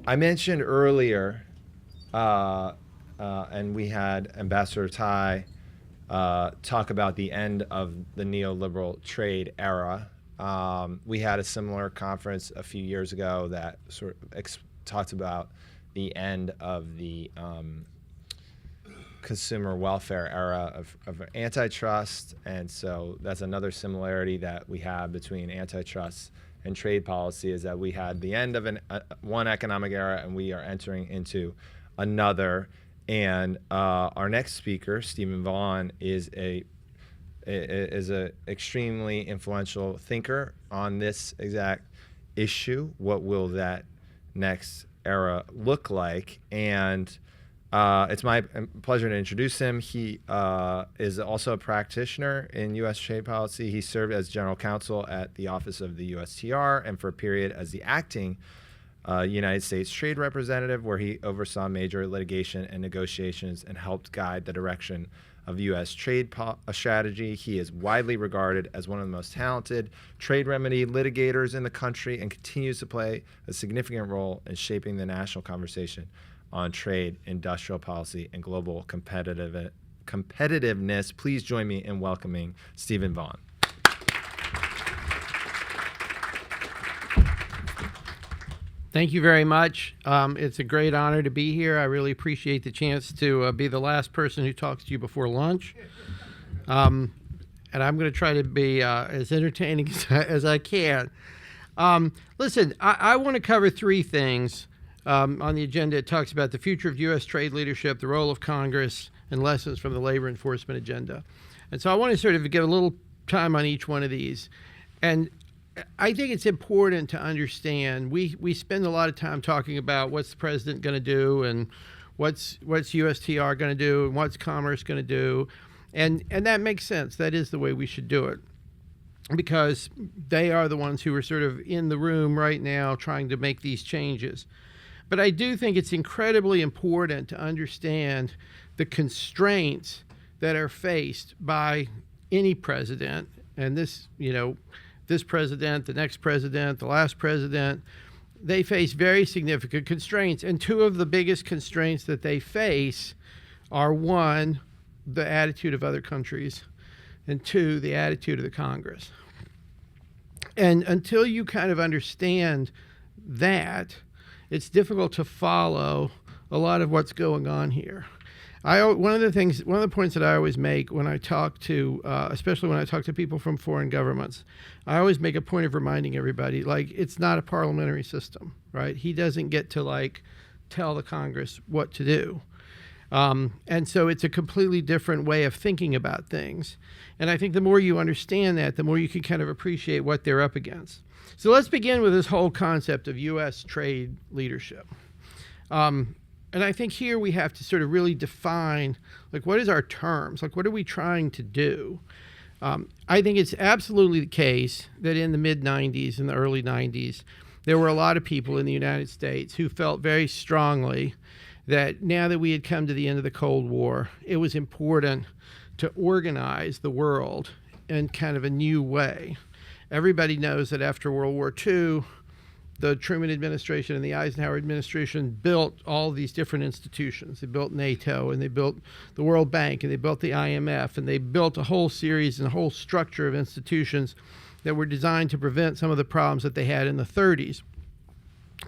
I mentioned earlier, and we had Ambassador Tai talk about the end of the neoliberal trade era. We had a similar conference a few years ago that sort of talked about the end of the consumer welfare era of antitrust. And so that's another similarity that we have between antitrust and trade policy, is that we had the end of one economic era and we are entering into another. And our next speaker, Stephen Vaughn, is a extremely influential thinker on this exact issue. What will that next era look like? And it's my pleasure to introduce him. He is also a practitioner in U.S. trade policy. He served as general counsel at the Office of the USTR and for a period as the acting United States Trade Representative, where he oversaw major litigation and negotiations and helped guide the direction of U.S. trade strategy. He is widely regarded as one of the most talented trade remedy litigators in the country and continues to play a significant role in shaping the national conversation on trade, industrial policy, and global competitiveness. Please join me in welcoming Stephen Vaughn. Thank you very much. It's a great honor to be here. I really appreciate the chance to be the last person who talks to you before lunch. And I'm going to try to be as entertaining as I can. Listen, I want to cover three things on the agenda. It talks about the future of U.S. trade leadership, the role of Congress, and lessons from the labor enforcement agenda. And so I want to sort of give a little time on each one of these. And I think it's important to understand, we spend a lot of time talking about what's the president going to do and what's USTR going to do and what's Commerce going to do. And that makes sense. That is the way we should do it, because they are the ones who are sort of in the room right now trying to make these changes. But I do think it's incredibly important to understand the constraints that are faced by any president, and this president, the next president, the last president. They face very significant constraints. And two of the biggest constraints that they face are, one, the attitude of other countries, and two, the attitude of the Congress. And until you kind of understand that, it's difficult to follow a lot of what's going on here. One of the points that I always make when I talk to, especially when I talk to people from foreign governments, I always make a point of reminding everybody, like, it's not a parliamentary system, right? He doesn't get to, tell the Congress what to do. And so it's a completely different way of thinking about things. And I think the more you understand that, the more you can kind of appreciate what they're up against. So let's begin with this whole concept of U.S. trade leadership. And I think here we have to sort of really define, what is our terms? What are we trying to do? I think it's absolutely the case that in the mid-'90s and the early '90s, there were a lot of people in the United States who felt very strongly that now that we had come to the end of the Cold War, it was important to organize the world in kind of a new way. Everybody knows that after World War II, the Truman administration and the Eisenhower administration built all these different institutions. They built NATO, and they built the World Bank, and they built the IMF, and they built a whole series and a whole structure of institutions that were designed to prevent some of the problems that they had in the 30s.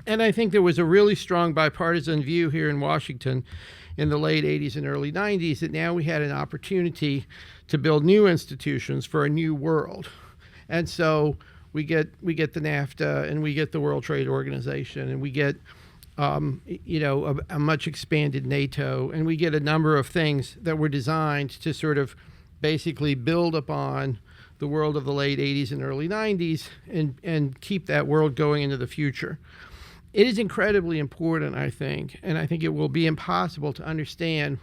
And I think there was a really strong bipartisan view here in Washington in the late 80s and early 90s that now we had an opportunity to build new institutions for a new world. And so we get the NAFTA, and we get the World Trade Organization, and we get a much expanded NATO, and we get a number of things that were designed to sort of basically build upon the world of the late 80s and early 90s and keep that world going into the future. It is incredibly important, I think, and I think it will be impossible to understand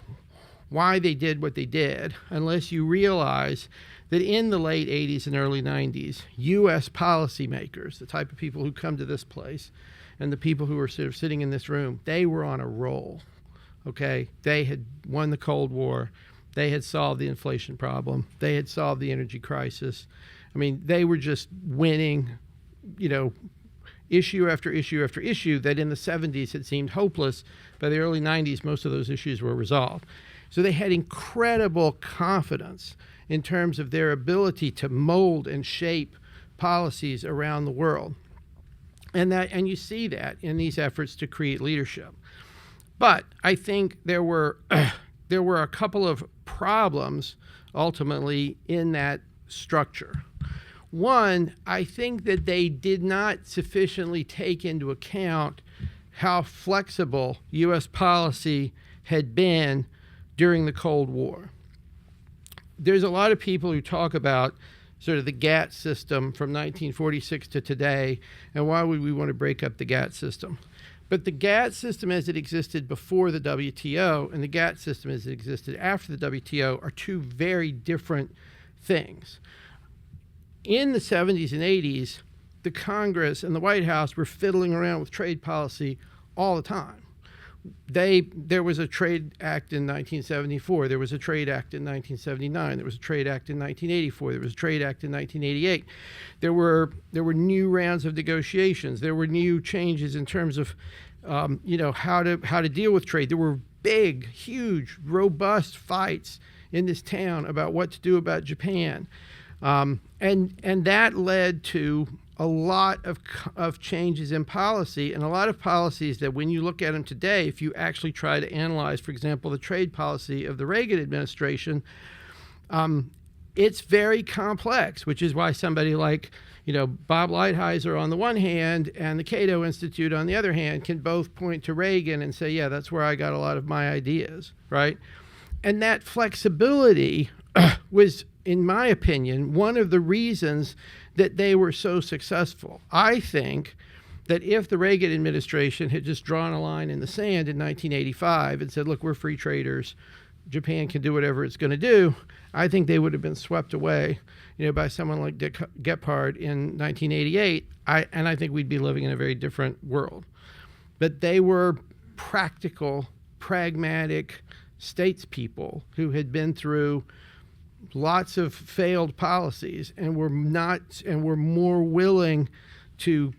why they did what they did unless you realize that in the late 80s and early 90s, U.S. policymakers, the type of people who come to this place and the people who are sort of sitting in this room, they were on a roll, okay? They had won the Cold War. They had solved the inflation problem. They had solved the energy crisis. I mean, they were just winning, issue after issue after issue that in the 70s had seemed hopeless. By the early 90s, most of those issues were resolved. So they had incredible confidence in terms of their ability to mold and shape policies around the world. And you see that in these efforts to create leadership. But I think there were a couple of problems ultimately in that structure. One, I think that they did not sufficiently take into account how flexible U.S. policy had been during the Cold War. There's a lot of people who talk about sort of the GATT system from 1946 to today, and why would we want to break up the GATT system? But the GATT system as it existed before the WTO and the GATT system as it existed after the WTO are two very different things. In the 70s and 80s, the Congress and the White House were fiddling around with trade policy all the time. There was a Trade Act in 1974. There was a Trade Act in 1979. There was a Trade Act in 1984. There was a Trade Act in 1988. There were new rounds of negotiations. There were new changes in terms of how to deal with trade. There were big, huge, robust fights in this town about what to do about Japan. And that led to a lot of changes in policy, and a lot of policies that when you look at them today, if you actually try to analyze, for example, the trade policy of the Reagan administration, it's very complex, which is why somebody like Bob Lighthizer on the one hand and the Cato Institute on the other hand can both point to Reagan and say, yeah, that's where I got a lot of my ideas, right? And that flexibility was, in my opinion, one of the reasons that they were so successful. I think that if the Reagan administration had just drawn a line in the sand in 1985 and said, look, we're free traders, Japan can do whatever it's going to do, I think they would have been swept away by someone like Dick Gephardt in 1988, and I think we'd be living in a very different world. But they were practical, pragmatic statespeople who had been through lots of failed policies and were more willing to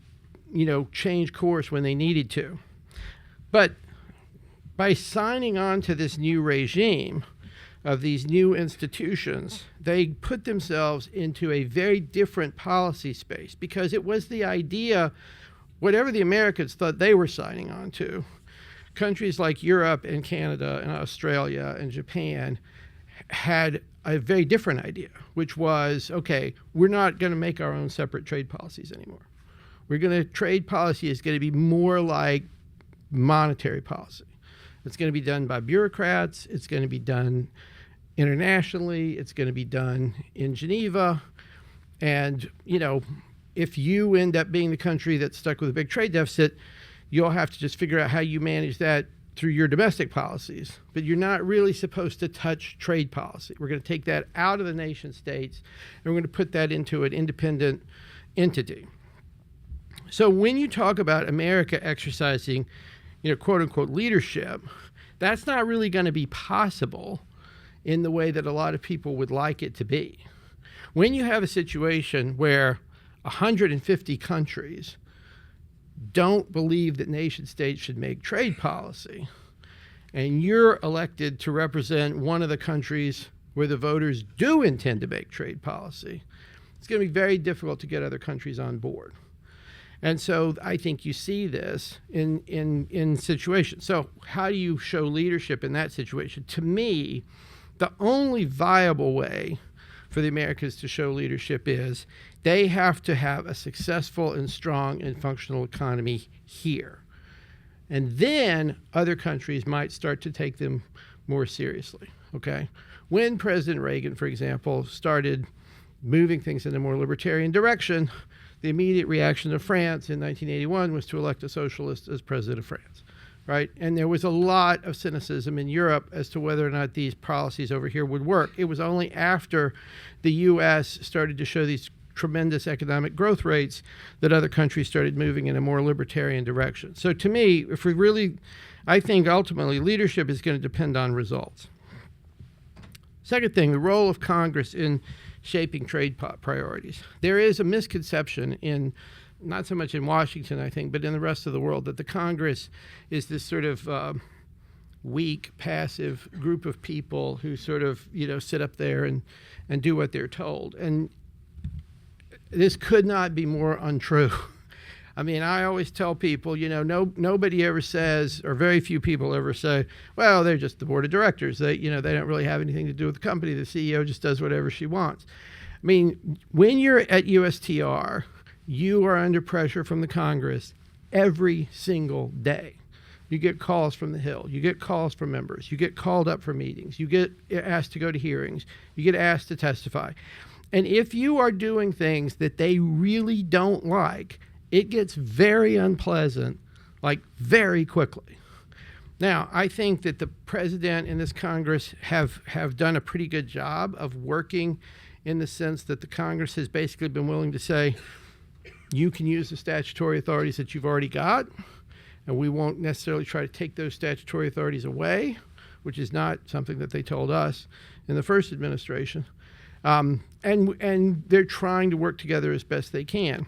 change course when they needed to. But by signing on to this new regime of these new institutions, they put themselves into a very different policy space, because it was the idea, whatever the Americans thought they were signing on to, countries like Europe and Canada and Australia and Japan had a very different idea, which was, okay, we're not going to make our own separate trade policies anymore. Trade policy is going to be more like monetary policy. It's going to be done by bureaucrats. It's going to be done internationally. It's going to be done in Geneva. And, if you end up being the country that's stuck with a big trade deficit, you'll have to just figure out how you manage that through your domestic policies. But you're not really supposed to touch trade policy. We're going to take that out of the nation states, and we're going to put that into an independent entity. So when you talk about America exercising, quote unquote leadership, that's not really going to be possible in the way that a lot of people would like it to be. When you have a situation where 150 countries don't believe that nation states should make trade policy, and you're elected to represent one of the countries where the voters do intend to make trade policy, it's going to be very difficult to get other countries on board. And so I think you see this in situations. So how do you show leadership in that situation? To me, the only viable way for the Americans to show leadership is they have to have a successful and strong and functional economy here. And then other countries might start to take them more seriously, okay? When President Reagan, for example, started moving things in a more libertarian direction, the immediate reaction of France in 1981 was to elect a socialist as president of France, right? And there was a lot of cynicism in Europe as to whether or not these policies over here would work. It was only after the U.S. started to show these tremendous economic growth rates that other countries started moving in a more libertarian direction. So to me, I think ultimately leadership is going to depend on results. Second thing, the role of Congress in shaping trade priorities. There is a misconception in not so much in Washington, I think, but in the rest of the world, that the Congress is this sort of weak, passive group of people who sort of, sit up there and do what they're told. And this could not be more untrue. I mean, I always tell people, nobody ever says, or very few people ever say, well, they're just the board of directors. They don't really have anything to do with the company. The CEO just does whatever she wants. I mean, when you're at USTR, you are under pressure from the Congress every single day. You get calls from the Hill. You get calls from members. You get called up for meetings. You get asked to go to hearings. You get asked to testify. And if you are doing things that they really don't like, it gets very unpleasant, like very quickly. Now, I think that the president and this Congress have done a pretty good job of working in the sense that the Congress has basically been willing to say, you can use the statutory authorities that you've already got, and we won't necessarily try to take those statutory authorities away, which is not something that they told us in the first administration. And they're trying to work together as best they can.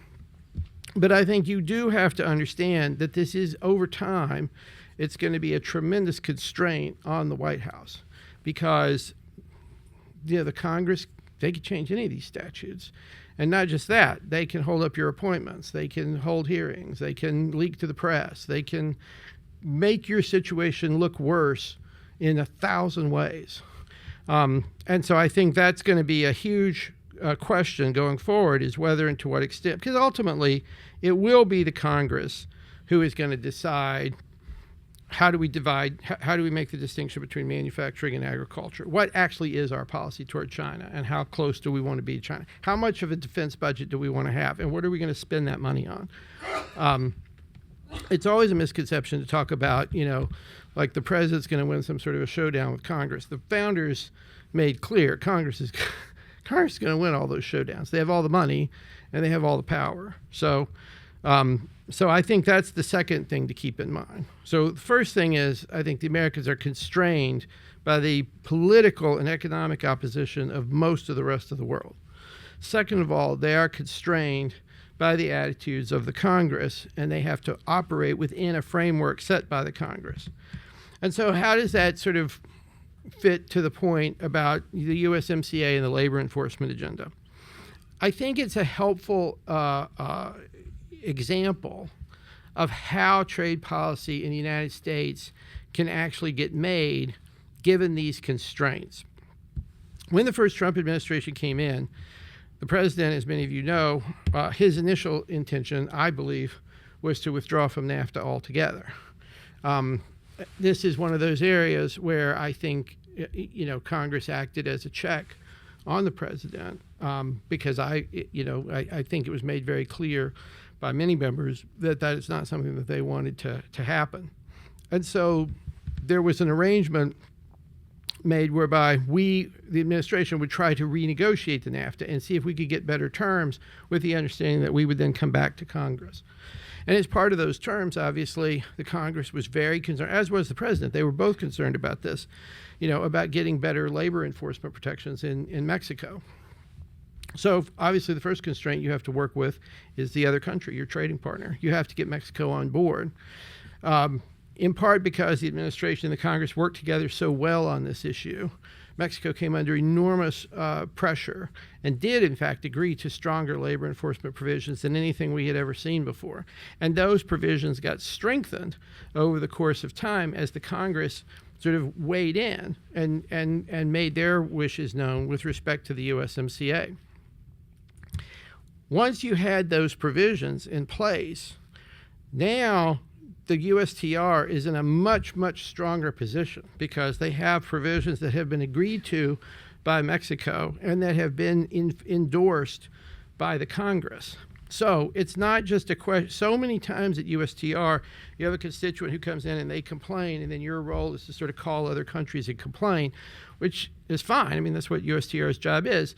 But I think you do have to understand that this is, over time, it's going to be a tremendous constraint on the White House because, the Congress, they can change any of these statutes. And not just that, they can hold up your appointments. They can hold hearings. They can leak to the press. They can make your situation look worse in 1,000 ways. And so I think that's going to be a huge question going forward, is whether and to what extent, because ultimately it will be the Congress who is going to decide how do we make the distinction between manufacturing and agriculture? What actually is our policy toward China, and how close do we want to be to China? How much of a defense budget do we want to have, and what are we going to spend that money on? It's always a misconception to talk about, like the president's going to win some sort of a showdown with Congress. The founders made clear Congress is going to win all those showdowns. They have all the money and they have all the power. So I think that's the second thing to keep in mind. So the first thing is, I think the Americans are constrained by the political and economic opposition of most of the rest of the world. Second of all, they are constrained by the attitudes of the Congress, and they have to operate within a framework set by the Congress. And so how does that sort of fit to the point about the USMCA and the labor enforcement agenda? I think it's a helpful example of how trade policy in the United States can actually get made given these constraints. When the first Trump administration came in, the president, as many of you know, his initial intention, I believe, was to withdraw from NAFTA altogether. This is one of those areas where I think, Congress acted as a check on the president because I think it was made very clear by many members that is not something that they wanted to happen. And so there was an arrangement made whereby the administration would try to renegotiate the NAFTA and see if we could get better terms, with the understanding that we would then come back to Congress. And as part of those terms, obviously, the Congress was very concerned, as was the president. They were both concerned about this, about getting better labor enforcement protections in Mexico. So obviously the first constraint you have to work with is the other country, your trading partner. You have to get Mexico on board. In part because the administration and the Congress worked together so well on this issue, Mexico came under enormous pressure and did, in fact, agree to stronger labor enforcement provisions than anything we had ever seen before. And those provisions got strengthened over the course of time as the Congress sort of weighed in and made their wishes known with respect to the USMCA. Once you had those provisions in place, now the USTR is in a much, much stronger position because they have provisions that have been agreed to by Mexico and that have been endorsed by the Congress. So it's not just a question. So many times at USTR, you have a constituent who comes in and they complain, and then your role is to sort of call other countries and complain, which is fine. I mean, that's what USTR's job is.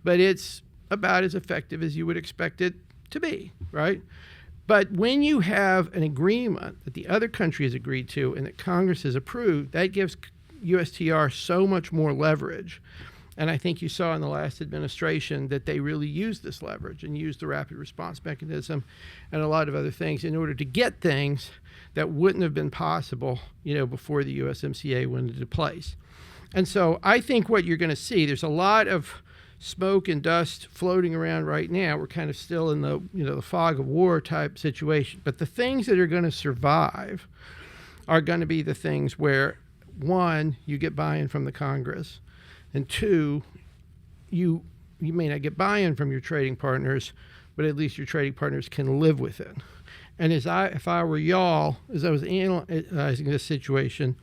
But it's about as effective as you would expect it to be, right? But when you have an agreement that the other country has agreed to and that Congress has approved, that gives USTR so much more leverage. And I think you saw in the last administration that they really used this leverage and used the rapid response mechanism and a lot of other things in order to get things that wouldn't have been possible, before the USMCA went into place. And so I think what you're going to see, there's a lot of smoke and dust floating around right now. We're kind of still in the fog of war type situation. But the things that are going to survive are going to be the things where, one, you get buy-in from the Congress, and two, you may not get buy-in from your trading partners, but at least your trading partners can live with it. And if I were y'all, as I was analyzing this situation,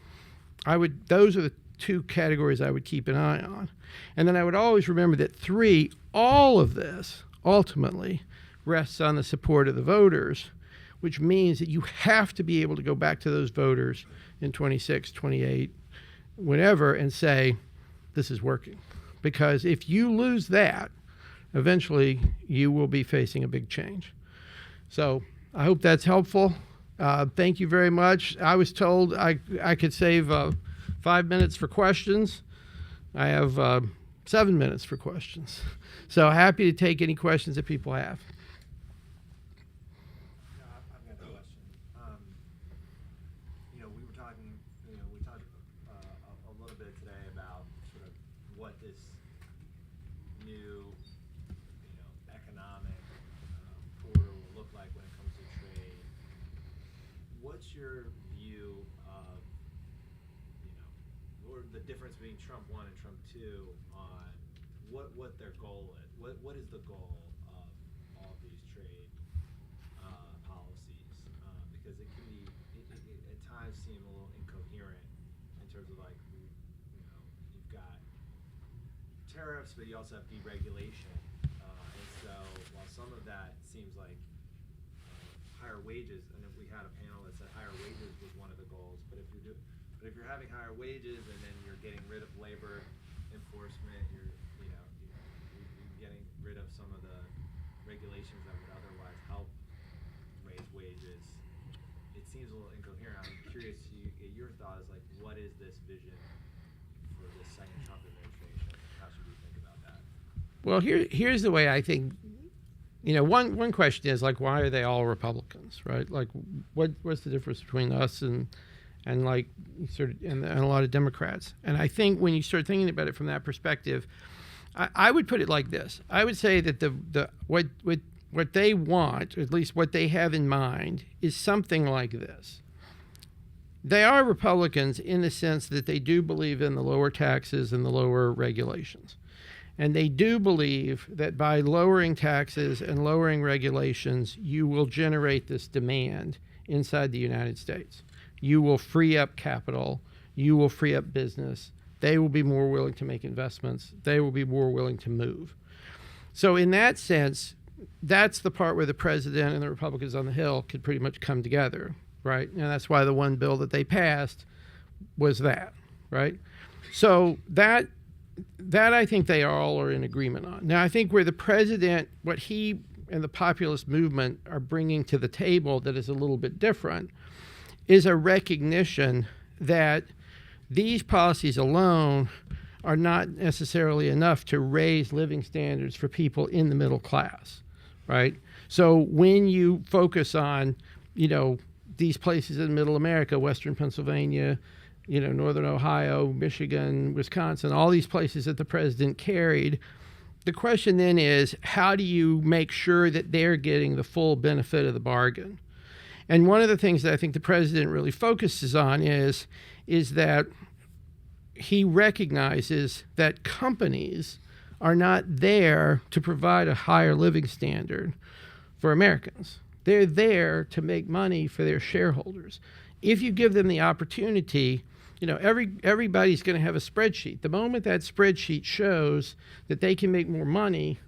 those are the two categories I would keep an eye on. And then I would always remember that three, all of this ultimately rests on the support of the voters, which means that you have to be able to go back to those voters in 26, 28, whenever, and say, this is working. Because if you lose that, eventually you will be facing a big change. So I hope that's helpful. Thank you very much. I was told I could save 5 minutes for questions. I have 7 minutes for questions. So happy to take any questions that people have. I've got a question. We were talking, we talked a little bit today about sort of what this new, economic corridor will look like when it comes to trade. What's your view of, or the difference between Trump 1 and Trump 2 on what their goal is? What is the goal of all of these trade policies? Because it can be, it at times seem a little incoherent in terms of you've got tariffs, but you also have deregulation. And so while some of that seems like higher wages, and if we had a panel that said higher wages was one of the goals, but if you're having higher wages and then you're getting rid of labor enforcement, you're getting rid of some of the regulations that would otherwise help raise wages. It seems a little incoherent. I'm curious to get your thoughts, what is this vision for this second Trump administration? How should we think about that? Well, here's the way I think. One question is why are they all Republicans, right? What's the difference between us and a lot of Democrats? And I think when you start thinking about it from that perspective, I would put it like this. I would say that what they want, or at least what they have in mind, is something like this. They are Republicans in the sense that they do believe in the lower taxes and the lower regulations. And they do believe that by lowering taxes and lowering regulations, you will generate this demand inside the United States. You will free up capital. You will free up business. They will be more willing to make investments. They will be more willing to move. So in that sense, that's the part where the president and the Republicans on the Hill could pretty much come together, right? And that's why the one bill that they passed was that, right? So that I think they all are in agreement on. Now, I think where the president, what he and the populist movement are bringing to the table that is a little bit different is a recognition that these policies alone are not necessarily enough to raise living standards for people in the middle class, right? So when you focus on, these places in middle America, Western Pennsylvania, Northern Ohio, Michigan, Wisconsin, all these places that the president carried, the question then is, how do you make sure that they're getting the full benefit of the bargain? And one of the things that I think the president really focuses on is that he recognizes that companies are not there to provide a higher living standard for Americans. They're there to make money for their shareholders. If you give them the opportunity, everybody's going to have a spreadsheet. The moment that spreadsheet shows that they can make more money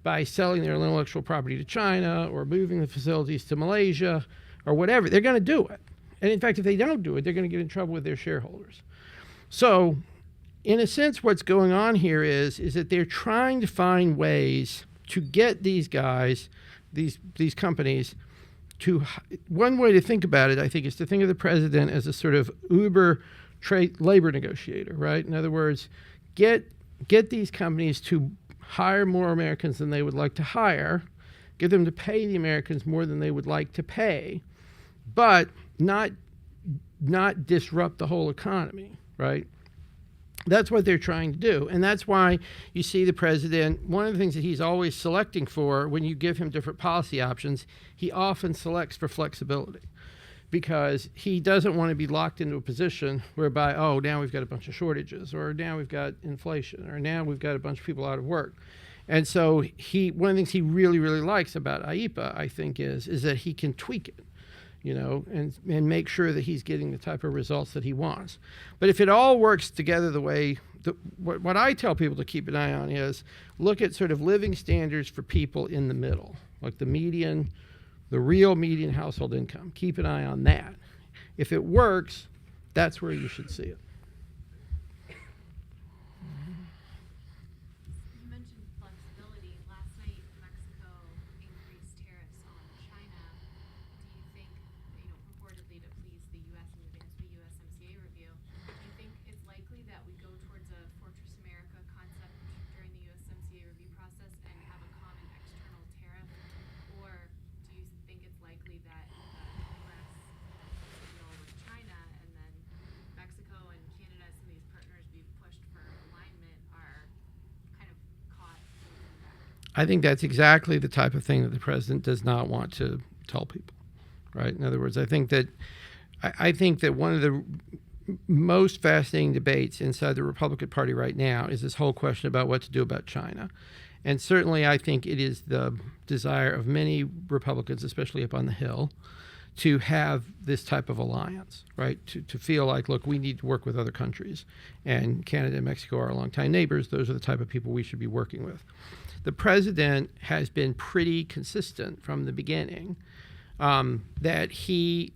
by selling their intellectual property to China or moving the facilities to Malaysia or whatever, they're going to do it. And in fact, if they don't do it, they're going to get in trouble with their shareholders. So in a sense, what's going on here is that they're trying to find ways to get these guys, these companies, to, one way to think about it, I think, is to think of the president as a sort of uber trade labor negotiator, right? In other words, get get these companies to hire more Americans than they would like to hire, get them to pay the Americans more than they would like to pay, but not disrupt the whole economy, right? That's what they're trying to do. And that's why you see the president, one of the things that he's always selecting for when you give him different policy options, he often selects for flexibility, because he doesn't want to be locked into a position whereby, oh, now we've got a bunch of shortages, or now we've got inflation, or now we've got a bunch of people out of work. And so one of the things he really, really likes about IEPA, I think, is that he can tweak it, and make sure that he's getting the type of results that he wants. But if it all works together the way, what I tell people to keep an eye on is look at sort of living standards for people in the middle, like the real median household income. Keep an eye on that. If it works, that's where you should see it. You mentioned flexibility. Last night, Mexico increased tariffs on China. Do you think, purportedly to please the U.S. in advance of the USMCA review, do you think it's likely that we go towards a Fortress America concept during the USMCA review process and have a common external tariff? Or do you think it's likely that the U.S. deal with China and then Mexico and Canada, some of these partners we've pushed for alignment, are kind of caught in the back? I think that's exactly the type of thing that the president does not want to tell people, right? In other words, I think that one of the most fascinating debates inside the Republican Party right now is this whole question about what to do about China. And certainly I think it is the desire of many Republicans, especially up on the Hill, to have this type of alliance, right? To feel like, look, we need to work with other countries. And Canada and Mexico are longtime neighbors. Those are the type of people we should be working with. The president has been pretty consistent from the beginning that he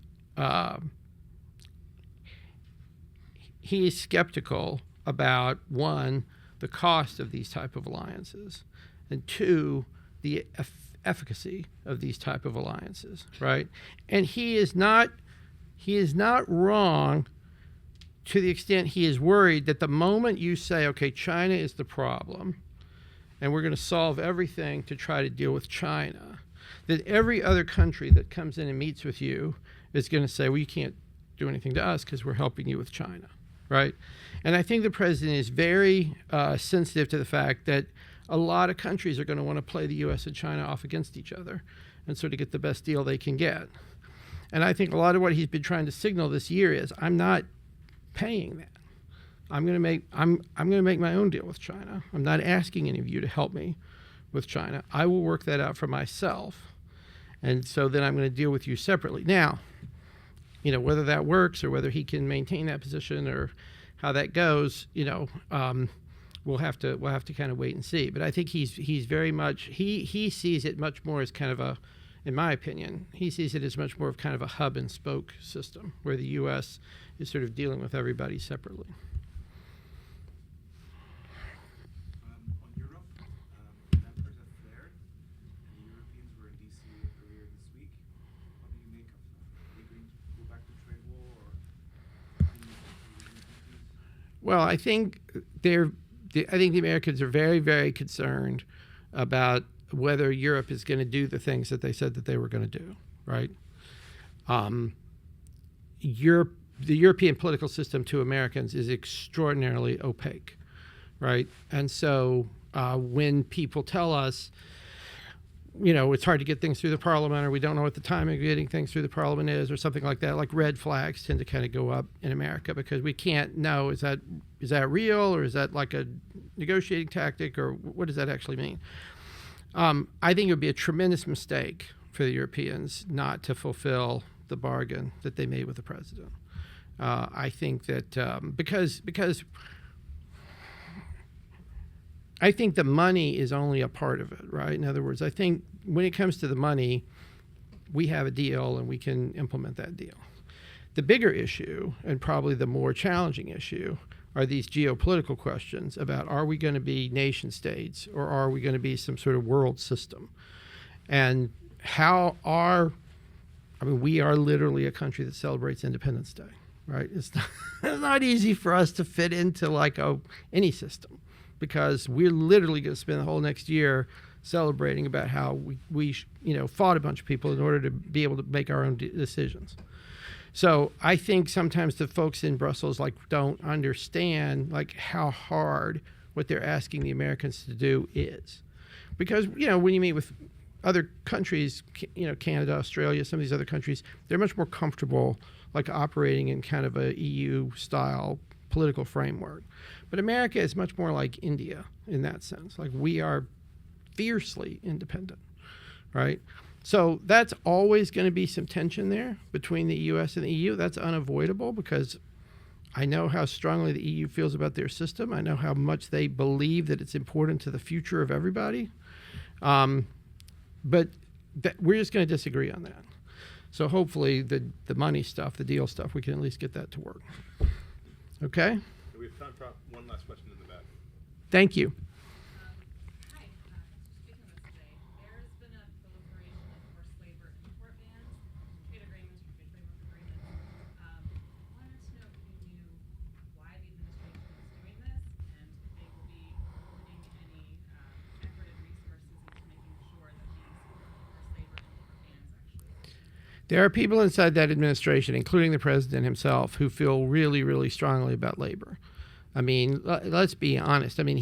is skeptical about, one, the cost of these type of alliances, and two, the efficacy of these type of alliances, right? And he is not wrong to the extent he is worried that the moment you say, okay, China is the problem, and we're going to solve everything to try to deal with China, that every other country that comes in and meets with you is going to say, well, you can't do anything to us because we're helping you with China, right? And I think the president is very sensitive to the fact that a lot of countries are going to want to play the U.S. and China off against each other and sort of get the best deal they can get. And I think a lot of what he's been trying to signal this year is, I'm not paying that. I'm going to make my own deal with China. I'm not asking any of you to help me with China. I will work that out for myself. And so then I'm going to deal with you separately. Now, whether that works or whether he can maintain that position or how that goes, we'll have to kind of wait and see. But I think he's very much, he sees it much more as kind of a, in my opinion, he sees it as much more of kind of a hub and spoke system where the U.S. is sort of dealing with everybody separately. On Europe, members have flared, and the Europeans were in D.C. earlier this week. What do you make of that? Are they going to go back to trade war or continue to countries? Well, I think the Americans are very, very concerned about whether Europe is going to do the things that they said that they were going to do, right? The European political system to Americans is extraordinarily opaque, right? And so when people tell us, it's hard to get things through the parliament, or we don't know what the timing of getting things through the parliament is, or something like that, like red flags tend to kind of go up in America because we can't know, is that real, or is that like a negotiating tactic, or what does that actually mean? I think it would be a tremendous mistake for the Europeans not to fulfill the bargain that they made with the president. I think that because I think the money is only a part of it, right? In other words, I think when it comes to the money, we have a deal and we can implement that deal. The bigger issue, and probably the more challenging issue, are these geopolitical questions about, are we going to be nation states or are we going to be some sort of world system? And we are literally a country that celebrates Independence Day, right? It's not easy for us to fit into like any system because we're literally going to spend the whole next year celebrating about how we fought a bunch of people in order to be able to make our own decisions. So I think sometimes the folks in Brussels don't understand how hard what they're asking the Americans to do is, because when you meet with other countries, Canada, Australia, some of these other countries, they're much more comfortable operating in kind of a EU style political framework. But America is much more like India in that sense. We are fiercely independent, right? So that's always going to be some tension there between the US and the EU. That's unavoidable because I know how strongly the EU feels about their system. I know how much they believe that it's important to the future of everybody. But we're just going to disagree on that. So hopefully the money stuff, the deal stuff, we can at least get that to work. Okay? We have time for one last question in the back. Thank you. Hi, thanks for speaking with us today. There's been a proliferation of forced labor import bans, trade agreements, free trade agreements. Wanted to know if you knew why the administration is doing this, and if they will be putting any effort and resources into making sure that these forced labor import bans actually. There are people inside that administration, including the president himself, who feel really, really strongly about labor. I mean, let's be honest. I mean,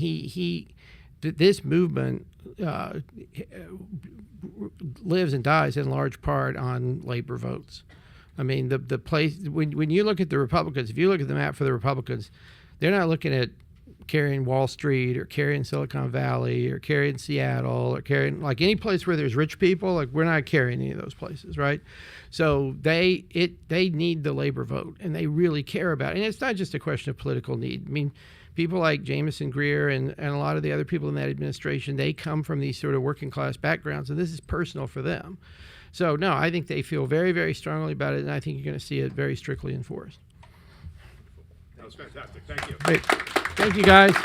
this movement lives and dies in large part on labor votes. I mean, the place when you look at the Republicans, if you look at the map for the Republicans, they're not looking at carrying Wall Street or carrying Silicon Valley or carrying Seattle or carrying any place where there's rich people. We're not carrying any of those places, right? So they need the labor vote, and they really care about it. And it's not just a question of political need. I mean, people like Jameson Greer and a lot of the other people in that administration, they come from these sort of working class backgrounds, and this is personal for them. So no, I think they feel very, very strongly about it, and I think you're going to see it very strictly enforced. That was fantastic. Thank you. Great. Thank you, guys.